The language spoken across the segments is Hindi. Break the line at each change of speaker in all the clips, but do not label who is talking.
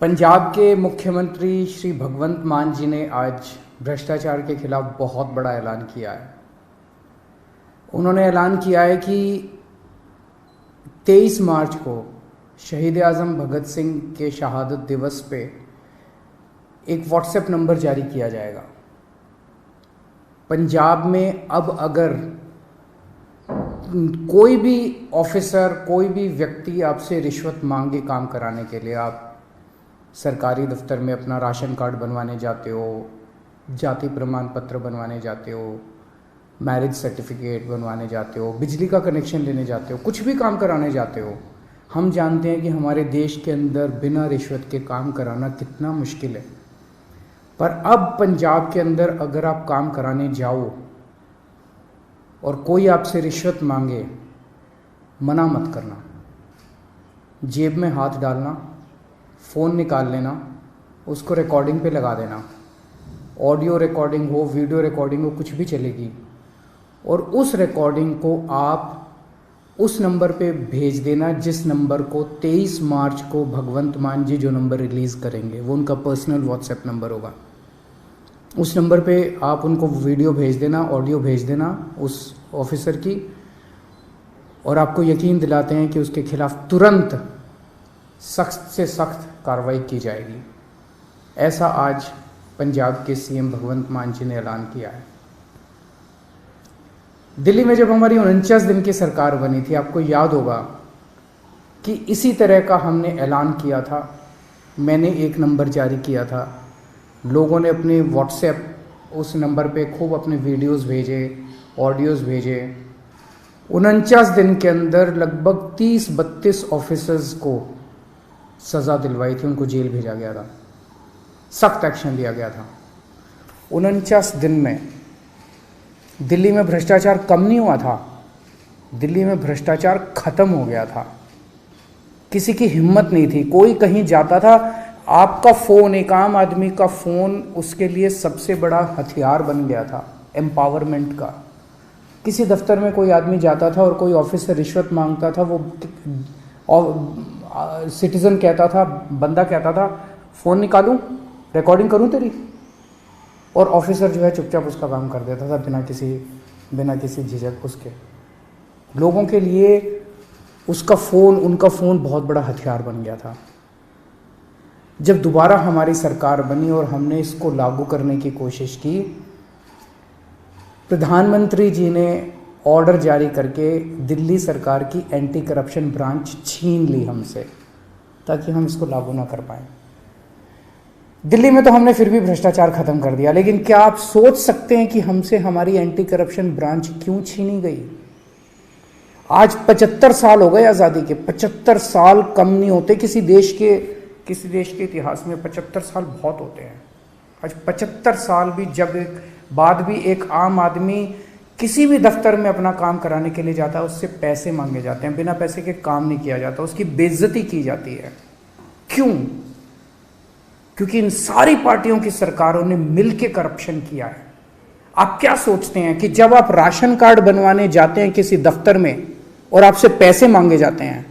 पंजाब के मुख्यमंत्री श्री भगवंत मान जी ने आज भ्रष्टाचार के खिलाफ बहुत बड़ा ऐलान किया है। उन्होंने ऐलान किया है कि 23 मार्च को शहीद आज़म भगत सिंह के शहादत दिवस पे एक व्हाट्सएप नंबर जारी किया जाएगा। पंजाब में अब अगर कोई भी ऑफिसर, कोई भी व्यक्ति आपसे रिश्वत मांगे काम कराने के लिए, आप सरकारी दफ्तर में अपना राशन कार्ड बनवाने जाते हो, जाति प्रमाण पत्र बनवाने जाते हो, मैरिज सर्टिफिकेट बनवाने जाते हो, बिजली का कनेक्शन लेने जाते हो, कुछ भी काम कराने जाते हो, हम जानते हैं कि हमारे देश के अंदर बिना रिश्वत के काम कराना कितना मुश्किल है। पर अब पंजाब के अंदर अगर आप काम कराने जाओ और कोई आपसे रिश्वत मांगे, मना मत करना। जेब में हाथ डालना, फ़ोन निकाल लेना, उसको रिकॉर्डिंग पे लगा देना। ऑडियो रिकॉर्डिंग हो, वीडियो रिकॉर्डिंग हो, कुछ भी चलेगी। और उस रिकॉर्डिंग को आप उस नंबर पे भेज देना जिस नंबर को 23 मार्च को भगवंत मान जी जो नंबर रिलीज़ करेंगे, वो उनका पर्सनल व्हाट्सएप नंबर होगा। उस नंबर पे आप उनको वीडियो भेज देना, ऑडियो भेज देना उस ऑफिसर की, और आपको यकीन दिलाते हैं कि उसके खिलाफ तुरंत सख्त से सख्त कार्रवाई की जाएगी। ऐसा आज पंजाब के सीएम भगवंत मान जी ने ऐलान किया है। दिल्ली में जब हमारी 49 दिन की सरकार बनी थी, आपको याद होगा कि इसी तरह का हमने ऐलान किया था। मैंने एक नंबर जारी किया था, लोगों ने अपने व्हाट्सएप उस नंबर पे खूब अपने वीडियोस भेजे, ऑडियोज़ भेजे। 49 दिन के अंदर लगभग 30-32 ऑफिसर्स को सज़ा दिलवाई थी, उनको जेल भेजा गया था, सख्त एक्शन लिया गया था। 49 दिन में दिल्ली में भ्रष्टाचार कम नहीं हुआ था, दिल्ली में भ्रष्टाचार खत्म हो गया था। किसी की हिम्मत नहीं थी, कोई कहीं जाता था, आपका फ़ोन, एक आम आदमी का फ़ोन उसके लिए सबसे बड़ा हथियार बन गया था एम्पावरमेंट का। किसी दफ्तर में कोई आदमी जाता था और कोई ऑफिसर रिश्वत मांगता था, वो सिटीज़न कहता था, बंदा कहता था, फ़ोन निकालूं, रिकॉर्डिंग करूं तेरी, और ऑफिसर जो है चुपचाप उसका काम कर देता था बिना किसी झिझक उसके। लोगों के लिए उसका फ़ोन, उनका फ़ोन बहुत बड़ा हथियार बन गया था। जब दोबारा हमारी सरकार बनी और हमने इसको लागू करने की कोशिश की, प्रधानमंत्री जी ने ऑर्डर जारी करके दिल्ली सरकार की एंटी करप्शन ब्रांच छीन ली हमसे, ताकि हम इसको लागू ना कर पाएं। दिल्ली में तो हमने फिर भी भ्रष्टाचार खत्म कर दिया, लेकिन क्या आप सोच सकते हैं कि हमसे हमारी एंटी करप्शन ब्रांच क्यों छीनी गई? आज 75 साल हो गए आज़ादी के। 75 साल कम नहीं होते किसी देश के इतिहास में। 75 साल बहुत होते हैं। आज 75 साल भी बाद भी एक आम आदमी किसी भी दफ्तर में अपना काम कराने के लिए जाता है, उससे पैसे मांगे जाते हैं, बिना पैसे के काम नहीं किया जाता, उसकी बेइज्जती की जाती है। क्यों? क्योंकि इन सारी पार्टियों की सरकारों ने मिलकर करप्शन किया है। आप क्या सोचते हैं कि जब आप राशन कार्ड बनवाने जाते हैं किसी दफ्तर में और आपसे पैसे मांगे जाते हैं,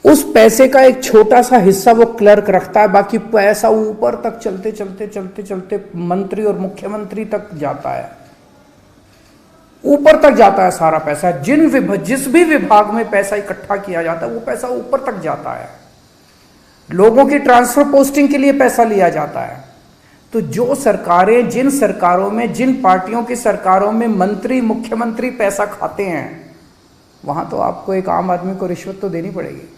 उस पैसे का एक छोटा सा हिस्सा वो क्लर्क रखता है, बाकी पैसा ऊपर तक चलते मंत्री और मुख्यमंत्री तक जाता है, ऊपर तक जाता है सारा पैसा। जिस भी विभाग में पैसा इकट्ठा किया जाता है वो पैसा ऊपर तक जाता है। लोगों की ट्रांसफर पोस्टिंग के लिए पैसा लिया जाता है। तो जो सरकारें, जिन सरकारों में, जिन पार्टियों की सरकारों में मंत्री, मुख्यमंत्री पैसा खाते हैं, वहां तो आपको एक आम आदमी को रिश्वत तो देनी पड़ेगी।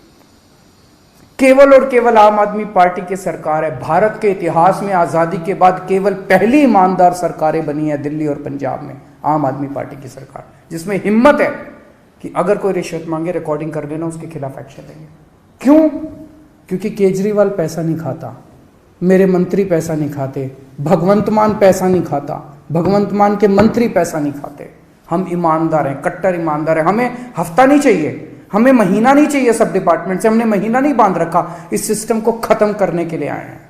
केवल और केवल आम आदमी पार्टी की सरकार है। भारत के इतिहास में आज़ादी के बाद केवल पहली ईमानदार सरकारें बनी है दिल्ली और पंजाब में, आम आदमी पार्टी की सरकार, जिसमें हिम्मत है कि अगर कोई रिश्वत मांगे, रिकॉर्डिंग कर देना, उसके खिलाफ एक्शन लेंगे। क्यों? क्योंकि केजरीवाल पैसा नहीं खाता, मेरे मंत्री पैसा नहीं खाते, भगवंत मान पैसा नहीं खाता, भगवंत मान के मंत्री पैसा नहीं खाते। हम ईमानदार हैं, कट्टर ईमानदार हैं। हमें हफ्ता नहीं चाहिए, हमें महीना नहीं चाहिए सब डिपार्टमेंट से। हमने महीना नहीं बांध रखा, इस सिस्टम को खत्म करने के लिए आए हैं।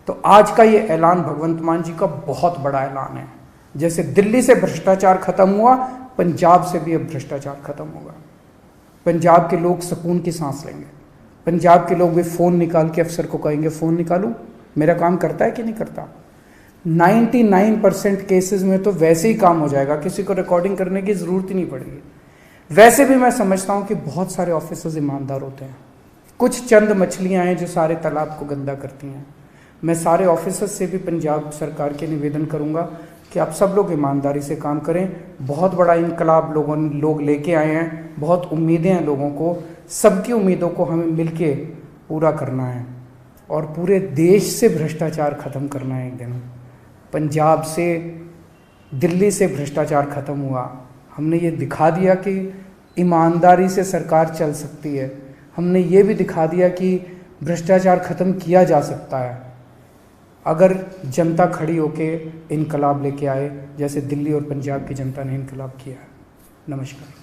तो आज का ये ऐलान भगवंत मान जी का बहुत बड़ा ऐलान है। जैसे दिल्ली से भ्रष्टाचार खत्म हुआ, पंजाब से भी अब भ्रष्टाचार खत्म होगा। पंजाब के लोग सुकून की सांस लेंगे। पंजाब के लोग भी फ़ोन निकाल के अफसर को कहेंगे फ़ोन निकालूं, मेरा काम करता है कि नहीं करता। 99% केसेस में तो वैसे ही काम हो जाएगा, किसी को रिकॉर्डिंग करने की ज़रूरत ही नहीं पड़ेगी। वैसे भी मैं समझता हूं कि बहुत सारे ऑफिसर्स ईमानदार होते हैं, कुछ चंद मछलियां हैं जो सारे तालाब को गंदा करती हैं। मैं सारे ऑफिसर्स से भी पंजाब सरकार के निवेदन करूंगा कि आप सब लोग ईमानदारी से काम करें। बहुत बड़ा इनकलाब लोग लेके आए हैं, बहुत उम्मीदें हैं लोगों को, सबकी उम्मीदों को हमें मिलके पूरा करना है और पूरे देश से भ्रष्टाचार खत्म करना है। एक दिन पंजाब से, दिल्ली से भ्रष्टाचार खत्म हुआ, हमने ये दिखा दिया कि ईमानदारी से सरकार चल सकती है, हमने ये भी दिखा दिया कि भ्रष्टाचार खत्म किया जा सकता है अगर जनता खड़ी होके इनकलाब लेके आए, जैसे दिल्ली और पंजाब की जनता ने इनकलाब किया है। नमस्कार।